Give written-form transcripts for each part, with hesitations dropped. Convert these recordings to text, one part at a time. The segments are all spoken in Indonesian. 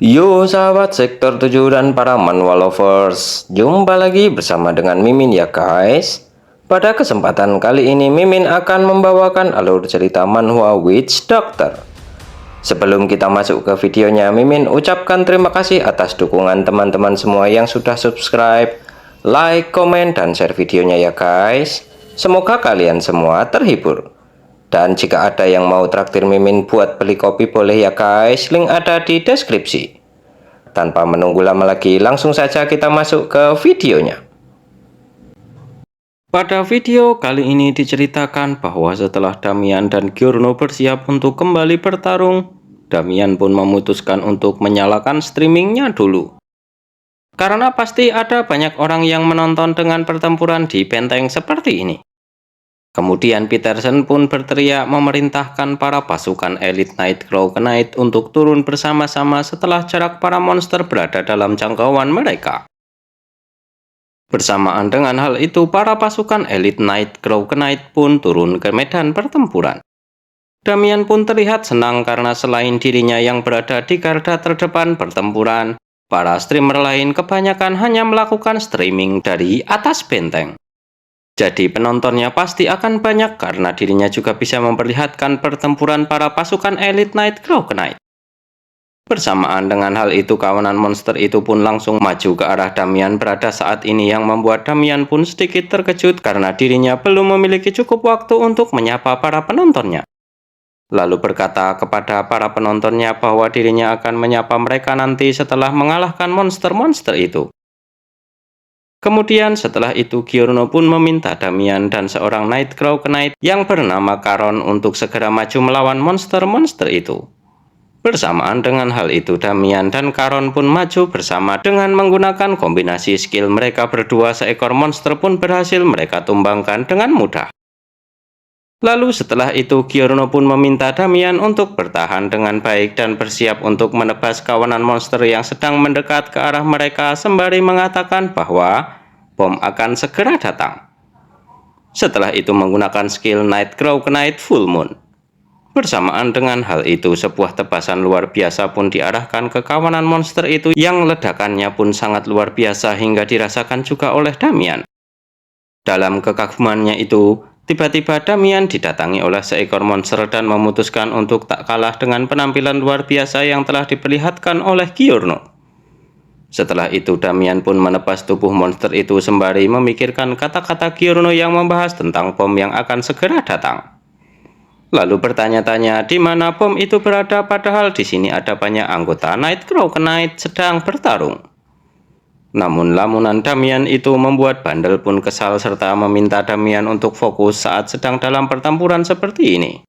Yo sahabat sektor 7 dan para manhwa lovers, jumpa lagi bersama dengan Mimin ya guys. Pada kesempatan kali ini Mimin akan membawakan alur cerita manhwa Witch Doctor. Sebelum kita masuk ke videonya, Mimin ucapkan terima kasih atas dukungan teman-teman semua yang sudah subscribe, like, komen, dan share videonya ya guys. Semoga kalian semua terhibur. Dan jika ada yang mau traktir Mimin buat beli kopi boleh ya guys, link ada di deskripsi. Tanpa menunggu lama lagi, langsung saja kita masuk ke videonya. Pada video kali ini diceritakan bahwa setelah Damian dan Giorno bersiap untuk kembali bertarung, Damian pun memutuskan untuk menyalakan streamingnya dulu. Karena pasti ada banyak orang yang menonton dengan pertempuran di benteng seperti ini. Kemudian Peterson pun berteriak memerintahkan para pasukan elit Nightcrow Knight untuk turun bersama-sama setelah jarak para monster berada dalam jangkauan mereka. Bersamaan dengan hal itu, para pasukan elit Nightcrow Knight pun turun ke medan pertempuran. Damian pun terlihat senang karena selain dirinya yang berada di garda terdepan pertempuran, para streamer lain kebanyakan hanya melakukan streaming dari atas benteng. Jadi penontonnya pasti akan banyak karena dirinya juga bisa memperlihatkan pertempuran para pasukan elit Nightcrow Knight. Bersamaan dengan hal itu, kawanan monster itu pun langsung maju ke arah Damian berada saat ini yang membuat Damian pun sedikit terkejut karena dirinya belum memiliki cukup waktu untuk menyapa para penontonnya. Lalu berkata kepada para penontonnya bahwa dirinya akan menyapa mereka nanti setelah mengalahkan monster-monster itu. Kemudian setelah itu Giorno pun meminta Damian dan seorang Nightcrow Knight yang bernama Caron untuk segera maju melawan monster-monster itu. Bersamaan dengan hal itu Damian dan Caron pun maju bersama dengan menggunakan kombinasi skill mereka berdua. Seekor monster pun berhasil mereka tumbangkan dengan mudah. Lalu setelah itu Giorno pun meminta Damian untuk bertahan dengan baik dan bersiap untuk menebas kawanan monster yang sedang mendekat ke arah mereka sembari mengatakan bahwa bom akan segera datang. Setelah itu menggunakan skill Nightcrow Knight Full Moon. Bersamaan dengan hal itu sebuah tebasan luar biasa pun diarahkan ke kawanan monster itu yang ledakannya pun sangat luar biasa hingga dirasakan juga oleh Damian. Dalam kekagumannya itu, tiba-tiba Damian didatangi oleh seekor monster dan memutuskan untuk tak kalah dengan penampilan luar biasa yang telah diperlihatkan oleh Giorno. Setelah itu Damian pun menebas tubuh monster itu sembari memikirkan kata-kata Giorno yang membahas tentang bom yang akan segera datang. Lalu bertanya-tanya di mana bom itu berada, padahal di sini ada banyak anggota Nightcrow Knight sedang bertarung. Namun lamunan Damian itu membuat Bandel pun kesal serta meminta Damian untuk fokus saat sedang dalam pertempuran seperti ini.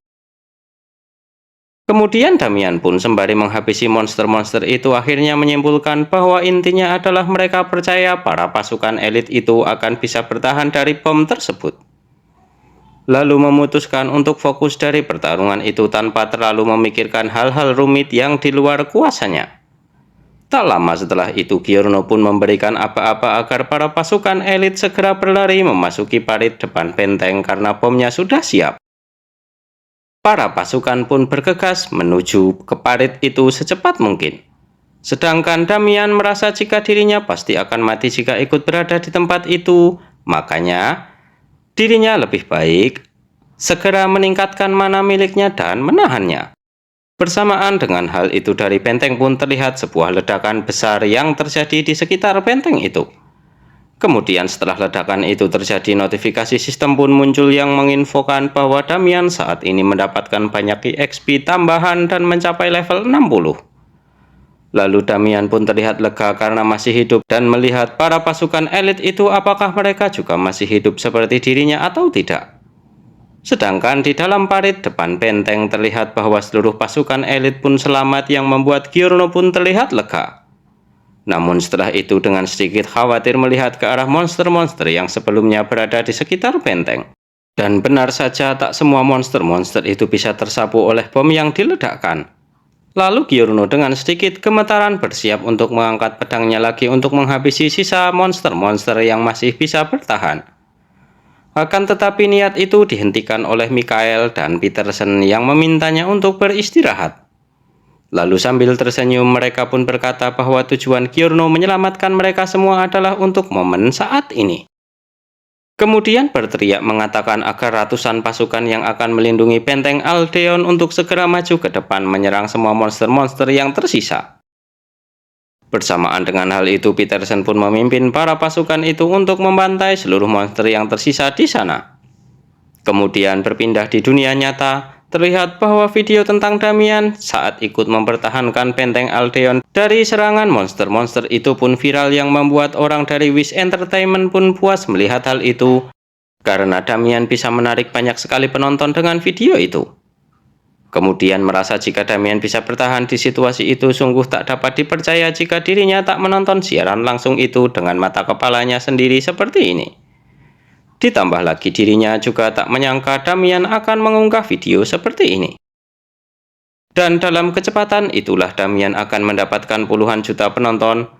Kemudian Damian pun sembari menghabisi monster-monster itu akhirnya menyimpulkan bahwa intinya adalah mereka percaya para pasukan elit itu akan bisa bertahan dari bom tersebut. Lalu memutuskan untuk fokus dari pertarungan itu tanpa terlalu memikirkan hal-hal rumit yang di luar kuasanya. Tak lama setelah itu Giorno pun memberikan apa-apa agar para pasukan elit segera berlari memasuki parit depan benteng karena bomnya sudah siap. Para pasukan pun bergegas menuju ke parit itu secepat mungkin. Sedangkan Damian merasa jika dirinya pasti akan mati jika ikut berada di tempat itu, makanya dirinya lebih baik segera meningkatkan mana miliknya dan menahannya. Bersamaan dengan hal itu dari benteng pun terlihat sebuah ledakan besar yang terjadi di sekitar benteng itu. Kemudian setelah ledakan itu terjadi, notifikasi sistem pun muncul yang menginfokan bahwa Damian saat ini mendapatkan banyak EXP tambahan dan mencapai level 60. Lalu Damian pun terlihat lega karena masih hidup dan melihat para pasukan elit itu apakah mereka juga masih hidup seperti dirinya atau tidak. Sedangkan di dalam parit depan benteng terlihat bahwa seluruh pasukan elit pun selamat yang membuat Giorno pun terlihat lega. Namun setelah itu dengan sedikit khawatir melihat ke arah monster-monster yang sebelumnya berada di sekitar benteng. Dan benar saja tak semua monster-monster itu bisa tersapu oleh bom yang diledakkan. Lalu Giorno dengan sedikit gemetaran bersiap untuk mengangkat pedangnya lagi untuk menghabisi sisa monster-monster yang masih bisa bertahan. Akan tetapi niat itu dihentikan oleh Mikael dan Peterson yang memintanya untuk beristirahat. Lalu sambil tersenyum mereka pun berkata bahwa tujuan Giorno menyelamatkan mereka semua adalah untuk momen saat ini. Kemudian berteriak mengatakan agar ratusan pasukan yang akan melindungi benteng Aldeon untuk segera maju ke depan menyerang semua monster-monster yang tersisa. Bersamaan dengan hal itu, Peterson pun memimpin para pasukan itu untuk membantai seluruh monster yang tersisa di sana. Kemudian berpindah di dunia nyata, terlihat bahwa video tentang Damian saat ikut mempertahankan benteng Aldeon dari serangan monster-monster itu pun viral yang membuat orang dari Wish Entertainment pun puas melihat hal itu, karena Damian bisa menarik banyak sekali penonton dengan video itu. Kemudian merasa jika Damian bisa bertahan di situasi itu sungguh tak dapat dipercaya jika dirinya tak menonton siaran langsung itu dengan mata kepalanya sendiri seperti ini. Ditambah lagi dirinya juga tak menyangka Damian akan mengunggah video seperti ini. Dan dalam kecepatan itulah Damian akan mendapatkan puluhan juta penonton.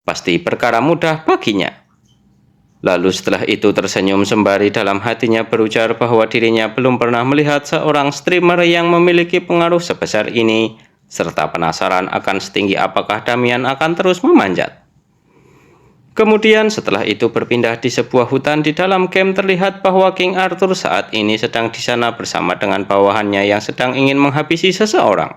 Pasti perkara mudah baginya. Lalu setelah itu tersenyum sembari dalam hatinya berujar bahwa dirinya belum pernah melihat seorang streamer yang memiliki pengaruh sebesar ini, serta penasaran akan setinggi apakah Damian akan terus memanjat. Kemudian setelah itu berpindah di sebuah hutan di dalam game terlihat bahwa King Arthur saat ini sedang di sana bersama dengan bawahannya yang sedang ingin menghabisi seseorang.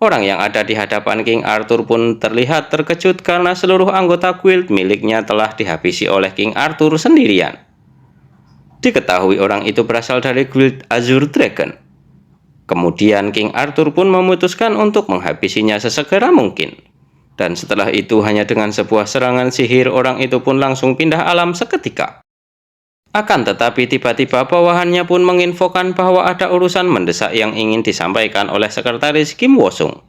Orang yang ada di hadapan King Arthur pun terlihat terkejut karena seluruh anggota guild miliknya telah dihabisi oleh King Arthur sendirian. Diketahui orang itu berasal dari guild Azure Dragon. Kemudian King Arthur pun memutuskan untuk menghabisinya sesegera mungkin. Dan setelah itu hanya dengan sebuah serangan sihir orang itu pun langsung pindah alam seketika. Akan tetapi tiba-tiba bawahannya pun menginfokan bahwa ada urusan mendesak yang ingin disampaikan oleh sekretaris Kim Wosung.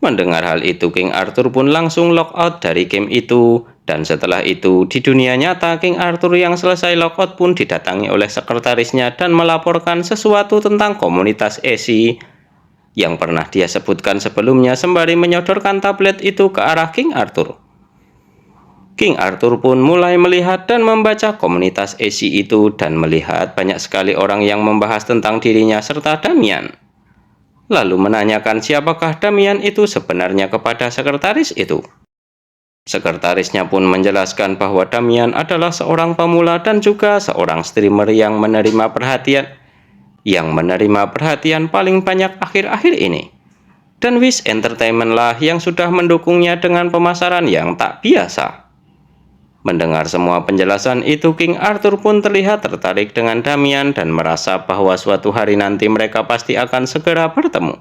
Mendengar hal itu, King Arthur pun langsung logout dari game itu, dan setelah itu di dunia nyata King Arthur yang selesai logout pun didatangi oleh sekretarisnya dan melaporkan sesuatu tentang komunitas ESI yang pernah dia sebutkan sebelumnya sembari menyodorkan tablet itu ke arah King Arthur. King Arthur pun mulai melihat dan membaca komunitas ESI itu dan melihat banyak sekali orang yang membahas tentang dirinya serta Damian. Lalu menanyakan siapakah Damian itu sebenarnya kepada sekretaris itu. Sekretarisnya pun menjelaskan bahwa Damian adalah seorang pemula dan juga seorang streamer yang menerima perhatian paling banyak akhir-akhir ini. Dan Wish Entertainment lah yang sudah mendukungnya dengan pemasaran yang tak biasa. Mendengar semua penjelasan itu, King Arthur pun terlihat tertarik dengan Damian dan merasa bahwa suatu hari nanti mereka pasti akan segera bertemu.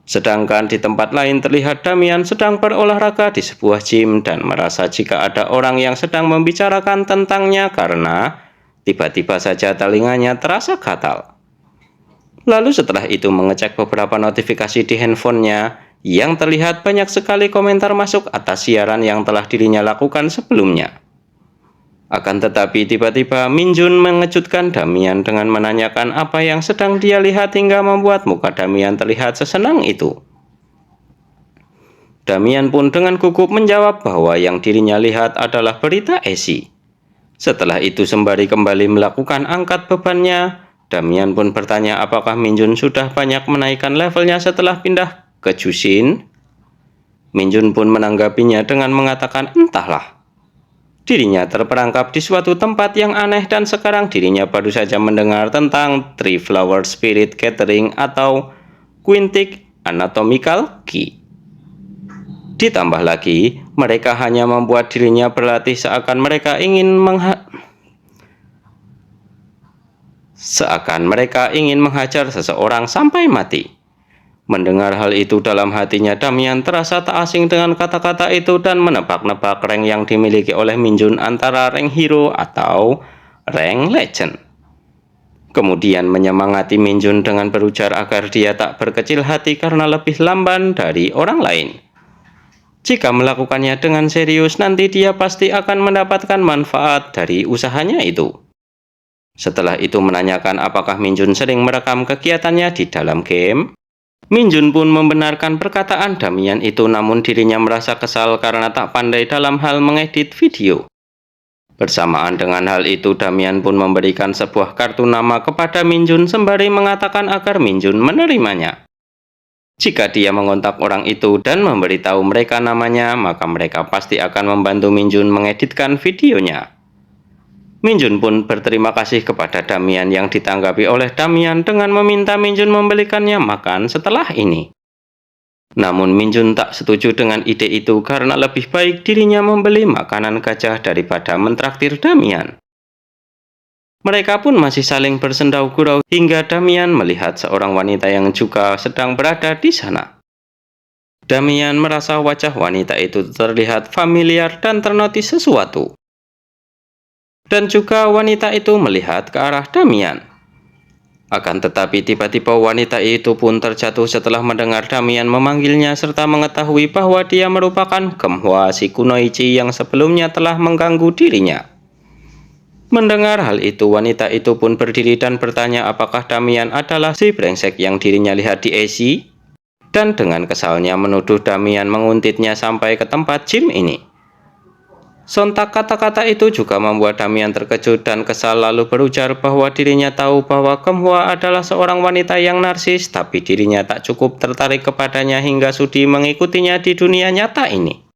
Sedangkan di tempat lain terlihat Damian sedang berolahraga di sebuah gym dan merasa jika ada orang yang sedang membicarakan tentangnya karena tiba-tiba saja telinganya terasa gatal. Lalu setelah itu mengecek beberapa notifikasi di handphonenya, yang terlihat banyak sekali komentar masuk atas siaran yang telah dirinya lakukan sebelumnya. Akan tetapi tiba-tiba Min Jun mengejutkan Damian dengan menanyakan apa yang sedang dia lihat hingga membuat muka Damian terlihat sesenang itu. Damian pun dengan gugup menjawab bahwa yang dirinya lihat adalah berita ESI. Setelah itu sembari kembali melakukan angkat bebannya, Damian pun bertanya apakah Min Jun sudah banyak menaikkan levelnya setelah pindah ke Jushin. Min Jun pun menanggapinya dengan mengatakan entahlah. Dirinya terperangkap di suatu tempat yang aneh dan sekarang dirinya baru saja mendengar tentang Three Flower Spirit Gathering atau Quintic Anatomical Key. Ditambah lagi, mereka hanya membuat dirinya berlatih seakan mereka ingin menghajar seseorang sampai mati. Mendengar hal itu dalam hatinya Damian terasa tak asing dengan kata-kata itu dan menebak-nebak rank yang dimiliki oleh Min Jun antara rank hero atau rank legend. Kemudian menyemangati Min Jun dengan berujar agar dia tak berkecil hati karena lebih lamban dari orang lain. Jika melakukannya dengan serius nanti dia pasti akan mendapatkan manfaat dari usahanya itu. Setelah itu menanyakan apakah Min Jun sering merekam kegiatannya di dalam game. Min Jun pun membenarkan perkataan Damian itu, namun dirinya merasa kesal karena tak pandai dalam hal mengedit video. Bersamaan dengan hal itu, Damian pun memberikan sebuah kartu nama kepada Min Jun sembari mengatakan agar Min Jun menerimanya. Jika dia mengontak orang itu dan memberitahu mereka namanya, maka mereka pasti akan membantu Min Jun mengeditkan videonya. Min Jun pun berterima kasih kepada Damian yang ditanggapi oleh Damian dengan meminta Min Jun membelikannya makan setelah ini. Namun Min Jun tak setuju dengan ide itu karena lebih baik dirinya membeli makanan gajah daripada mentraktir Damian. Mereka pun masih saling bersendau gurau hingga Damian melihat seorang wanita yang juga sedang berada di sana. Damian merasa wajah wanita itu terlihat familiar dan ternotis sesuatu. Dan juga wanita itu melihat ke arah Damian. Akan tetapi tiba-tiba wanita itu pun terjatuh setelah mendengar Damian memanggilnya serta mengetahui bahwa dia merupakan Gemhwa si Kunoichi yang sebelumnya telah mengganggu dirinya. Mendengar hal itu, wanita itu pun berdiri dan bertanya apakah Damian adalah si brengsek yang dirinya lihat di AC, dan dengan kesalnya menuduh Damian menguntitnya sampai ke tempat gym ini. Sontak kata-kata itu juga membuat Damian terkejut dan kesal lalu berujar bahwa dirinya tahu bahwa Gemhwa adalah seorang wanita yang narsis, tapi dirinya tak cukup tertarik kepadanya hingga sudi mengikutinya di dunia nyata ini.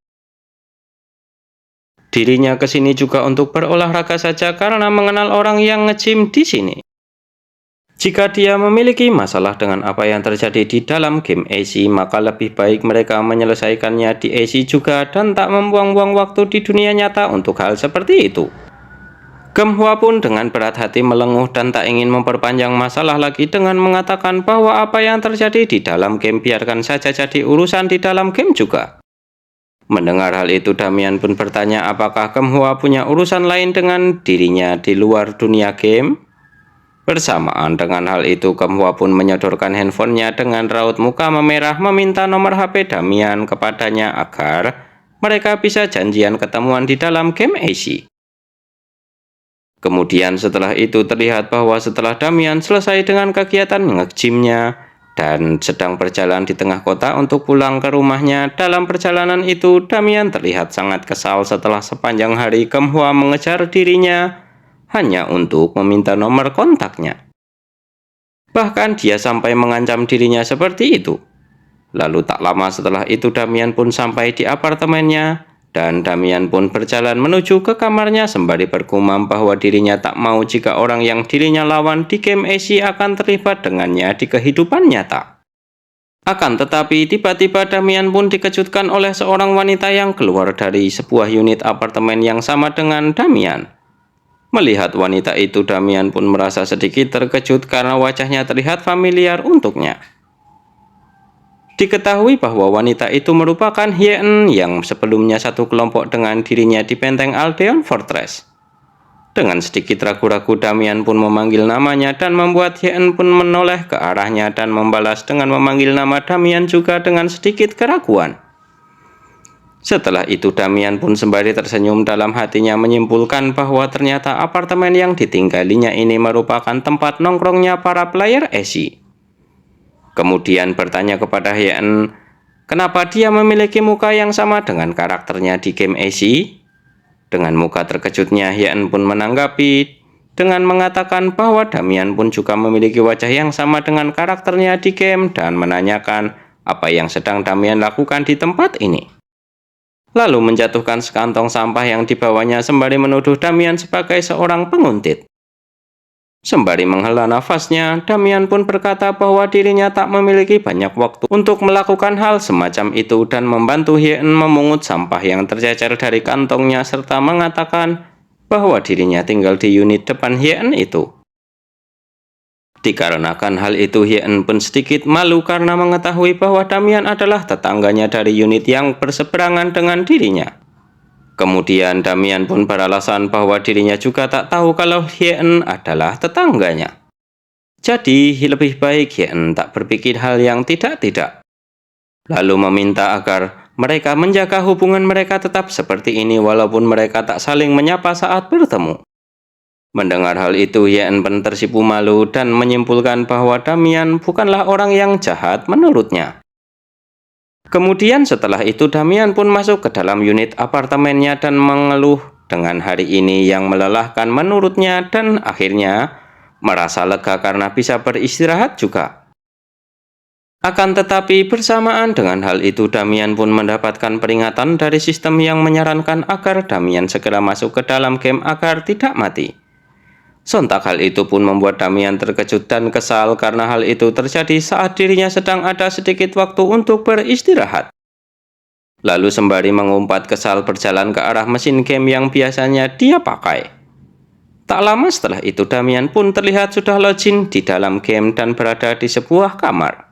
Dirinya kesini juga untuk berolahraga saja karena mengenal orang yang nge-gym di sini. Jika dia memiliki masalah dengan apa yang terjadi di dalam game AC, maka lebih baik mereka menyelesaikannya di AC juga dan tak membuang-buang waktu di dunia nyata untuk hal seperti itu. Gemhwa pun dengan berat hati melenguh dan tak ingin memperpanjang masalah lagi dengan mengatakan bahwa apa yang terjadi di dalam game biarkan saja jadi urusan di dalam game juga. Mendengar hal itu, Damian pun bertanya apakah Gemhwa punya urusan lain dengan dirinya di luar dunia game. Bersamaan dengan hal itu, Gemhwa pun menyodorkan handphonenya dengan raut muka memerah meminta nomor HP Damian kepadanya agar mereka bisa janjian ketemuan di dalam game AC. Kemudian setelah itu terlihat bahwa setelah Damian selesai dengan kegiatan nge-gymnya dan sedang berjalan di tengah kota untuk pulang ke rumahnya, dalam perjalanan itu Damian terlihat sangat kesal setelah sepanjang hari Gemhwa mengejar dirinya hanya untuk meminta nomor kontaknya. Bahkan dia sampai mengancam dirinya seperti itu. Lalu tak lama setelah itu Damian pun sampai di apartemennya dan Damian pun berjalan menuju ke kamarnya sembari bergumam bahwa dirinya tak mau jika orang yang dirinya lawan di game AC akan terlibat dengannya di kehidupan nyata. Akan tetapi tiba-tiba Damian pun dikejutkan oleh seorang wanita yang keluar dari sebuah unit apartemen yang sama dengan Damian. Melihat wanita itu, Damian pun merasa sedikit terkejut karena wajahnya terlihat familiar untuknya. Diketahui bahwa wanita itu merupakan Hye-eun yang sebelumnya satu kelompok dengan dirinya di benteng Aldeon Fortress. Dengan sedikit ragu-ragu, Damian pun memanggil namanya dan membuat Hye-eun pun menoleh ke arahnya dan membalas dengan memanggil nama Damian juga dengan sedikit keraguan. Setelah itu Damian pun sembari tersenyum dalam hatinya menyimpulkan bahwa ternyata apartemen yang ditinggalinya ini merupakan tempat nongkrongnya para player AC. Kemudian bertanya kepada Hye-eun, kenapa dia memiliki muka yang sama dengan karakternya di game AC? Dengan muka terkejutnya, Hye-eun pun menanggapi dengan mengatakan bahwa Damian pun juga memiliki wajah yang sama dengan karakternya di game dan menanyakan apa yang sedang Damian lakukan di tempat ini. Lalu menjatuhkan sekantong sampah yang dibawanya sembari menuduh Damian sebagai seorang penguntit. Sembari menghela nafasnya, Damian pun berkata bahwa dirinya tak memiliki banyak waktu untuk melakukan hal semacam itu dan membantu Hye-eun memungut sampah yang tercecer dari kantongnya serta mengatakan bahwa dirinya tinggal di unit depan Hye-eun itu. Dikarenakan hal itu, Hye-eun pun sedikit malu karena mengetahui bahwa Damian adalah tetangganya dari unit yang berseberangan dengan dirinya. Kemudian Damian pun beralasan bahwa dirinya juga tak tahu kalau Hye-eun adalah tetangganya. Jadi lebih baik Hye-eun tak berpikir hal yang tidak-tidak. Lalu meminta agar mereka menjaga hubungan mereka tetap seperti ini walaupun mereka tak saling menyapa saat bertemu. Mendengar hal itu, Hye-eun pun tersipu malu dan menyimpulkan bahwa Damian bukanlah orang yang jahat menurutnya. Kemudian setelah itu Damian pun masuk ke dalam unit apartemennya dan mengeluh dengan hari ini yang melelahkan menurutnya dan akhirnya merasa lega karena bisa beristirahat juga. Akan tetapi bersamaan dengan hal itu Damian pun mendapatkan peringatan dari sistem yang menyarankan agar Damian segera masuk ke dalam game agar tidak mati. Sontak hal itu pun membuat Damian terkejut dan kesal karena hal itu terjadi saat dirinya sedang ada sedikit waktu untuk beristirahat. Lalu sembari mengumpat kesal berjalan ke arah mesin game yang biasanya dia pakai. Tak lama setelah itu Damian pun terlihat sudah login di dalam game dan berada di sebuah kamar.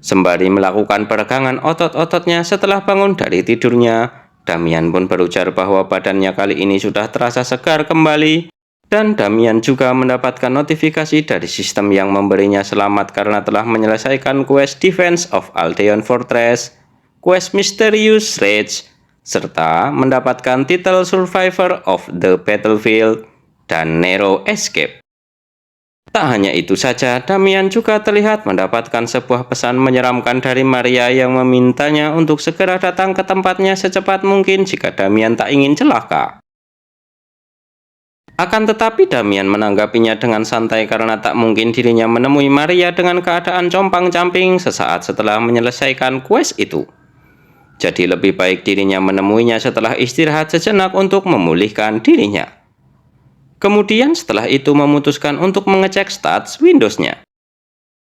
Sembari melakukan peregangan otot-ototnya setelah bangun dari tidurnya, Damian pun berujar bahwa badannya kali ini sudah terasa segar kembali, dan Damian juga mendapatkan notifikasi dari sistem yang memberinya selamat karena telah menyelesaikan quest Defense of Aldeon Fortress, quest Mysterious Rage, serta mendapatkan titel Survivor of the Battlefield dan Narrow Escape. Tak hanya itu saja, Damian juga terlihat mendapatkan sebuah pesan menyeramkan dari Maria yang memintanya untuk segera datang ke tempatnya secepat mungkin jika Damian tak ingin celaka. Akan tetapi Damian menanggapinya dengan santai karena tak mungkin dirinya menemui Maria dengan keadaan compang-camping sesaat setelah menyelesaikan quest itu. Jadi lebih baik dirinya menemuinya setelah istirahat sejenak untuk memulihkan dirinya. Kemudian setelah itu memutuskan untuk mengecek stats Windows-nya.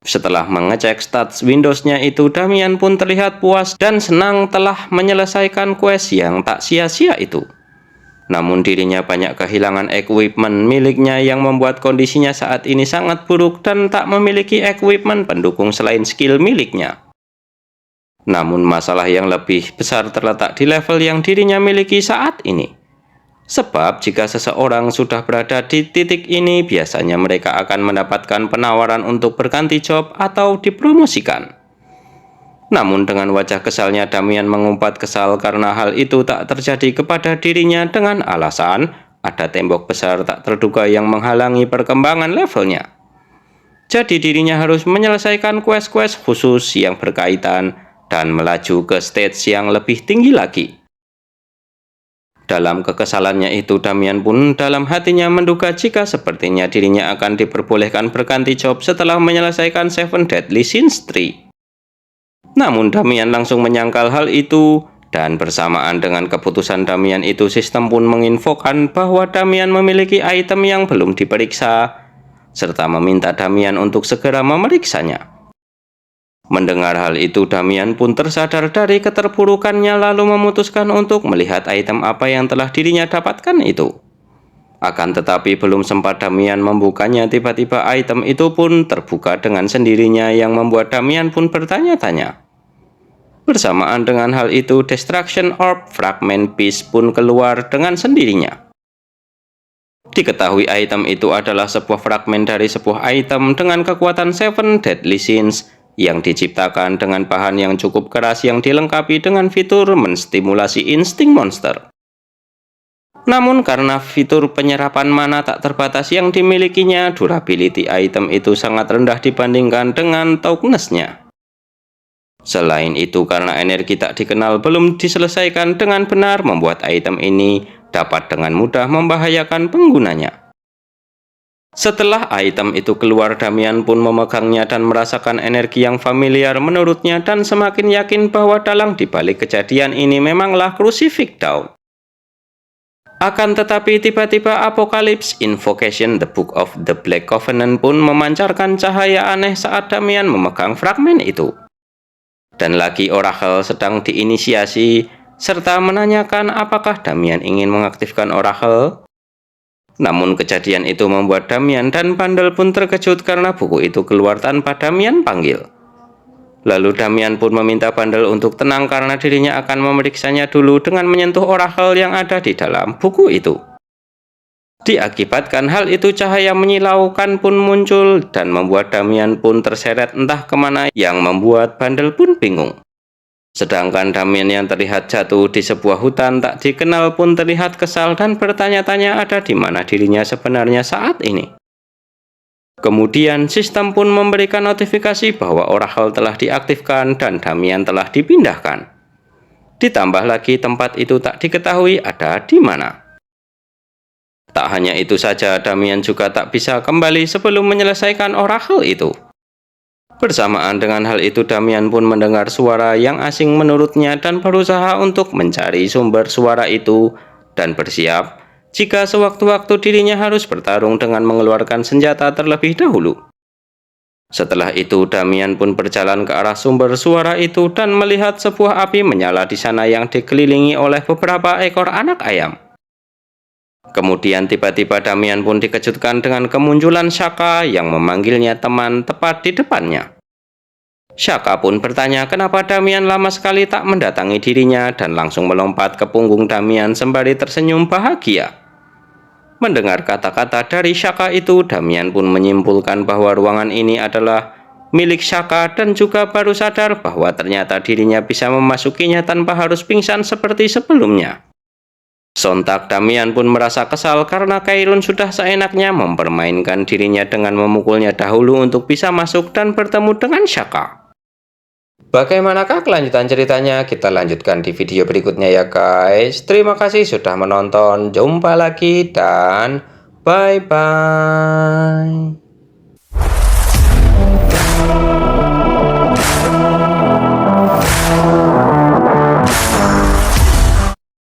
Setelah mengecek stats Windows-nya itu, Damian pun terlihat puas dan senang telah menyelesaikan quest yang tak sia-sia itu. Namun dirinya banyak kehilangan equipment miliknya yang membuat kondisinya saat ini sangat buruk dan tak memiliki equipment pendukung selain skill miliknya. Namun masalah yang lebih besar terletak di level yang dirinya miliki saat ini. Sebab jika seseorang sudah berada di titik ini, biasanya mereka akan mendapatkan penawaran untuk berganti job atau dipromosikan. Namun dengan wajah kesalnya Damian mengumpat kesal karena hal itu tak terjadi kepada dirinya dengan alasan ada tembok besar tak terduga yang menghalangi perkembangan levelnya. Jadi dirinya harus menyelesaikan quest-quest khusus yang berkaitan dan melaju ke stage yang lebih tinggi lagi. Dalam kekesalannya itu, Damian pun dalam hatinya menduga jika sepertinya dirinya akan diperbolehkan berganti job setelah menyelesaikan Seven Deadly Sins 3. Namun Damian langsung menyangkal hal itu, dan bersamaan dengan keputusan Damian itu, sistem pun menginfokan bahwa Damian memiliki item yang belum diperiksa, serta meminta Damian untuk segera memeriksanya. Mendengar hal itu, Damian pun tersadar dari keterpurukannya lalu memutuskan untuk melihat item apa yang telah dirinya dapatkan itu. Akan tetapi belum sempat Damian membukanya, tiba-tiba item itu pun terbuka dengan sendirinya yang membuat Damian pun bertanya-tanya. Bersamaan dengan hal itu, Destruction Orb Fragment Piece pun keluar dengan sendirinya. Diketahui item itu adalah sebuah fragmen dari sebuah item dengan kekuatan Seven Deadly Sins yang diciptakan dengan bahan yang cukup keras yang dilengkapi dengan fitur menstimulasi insting monster. Namun karena fitur penyerapan mana tak terbatas yang dimilikinya, durability item itu sangat rendah dibandingkan dengan toughness-nya. Selain itu, karena energi tak dikenal belum diselesaikan dengan benar, membuat item ini dapat dengan mudah membahayakan penggunanya. Setelah item itu keluar, Damian pun memegangnya dan merasakan energi yang familiar menurutnya dan semakin yakin bahwa dalang dibalik kejadian ini memanglah Crucifix Dawn. Akan tetapi tiba-tiba Apocalypse Invocation The Book of the Black Covenant pun memancarkan cahaya aneh saat Damian memegang fragmen itu. Dan lagi Oracle sedang diinisiasi, serta menanyakan apakah Damian ingin mengaktifkan Oracle. Namun kejadian itu membuat Damian dan Bandel pun terkejut karena buku itu keluar tanpa Damian panggil. Lalu Damian pun meminta Bandel untuk tenang karena dirinya akan memeriksanya dulu dengan menyentuh oracle yang ada di dalam buku itu. Diakibatkan hal itu, cahaya menyilaukan pun muncul dan membuat Damian pun terseret entah kemana yang membuat Bandel pun bingung. Sedangkan Damian yang terlihat jatuh di sebuah hutan tak dikenal pun terlihat kesal dan bertanya-tanya ada di mana dirinya sebenarnya saat ini. Kemudian sistem pun memberikan notifikasi bahwa oracle telah diaktifkan dan Damian telah dipindahkan. Ditambah lagi tempat itu tak diketahui ada di mana. Tak hanya itu saja, Damian juga tak bisa kembali sebelum menyelesaikan oracle itu. Bersamaan dengan hal itu, Damian pun mendengar suara yang asing menurutnya dan berusaha untuk mencari sumber suara itu dan bersiap jika sewaktu-waktu dirinya harus bertarung dengan mengeluarkan senjata terlebih dahulu. Setelah itu, Damian pun berjalan ke arah sumber suara itu dan melihat sebuah api menyala di sana yang dikelilingi oleh beberapa ekor anak ayam. Kemudian tiba-tiba Damian pun dikejutkan dengan kemunculan Shaka yang memanggilnya teman tepat di depannya. Shaka pun bertanya kenapa Damian lama sekali tak mendatangi dirinya dan langsung melompat ke punggung Damian sembari tersenyum bahagia. Mendengar kata-kata dari Shaka itu, Damian pun menyimpulkan bahwa ruangan ini adalah milik Shaka dan juga baru sadar bahwa ternyata dirinya bisa memasukinya tanpa harus pingsan seperti sebelumnya. Sontak Damian pun merasa kesal karena Kailun sudah seenaknya mempermainkan dirinya dengan memukulnya dahulu untuk bisa masuk dan bertemu dengan Shaka. Bagaimanakah kelanjutan ceritanya? Kita lanjutkan di video berikutnya ya guys. Terima kasih sudah menonton. Jumpa lagi dan bye-bye.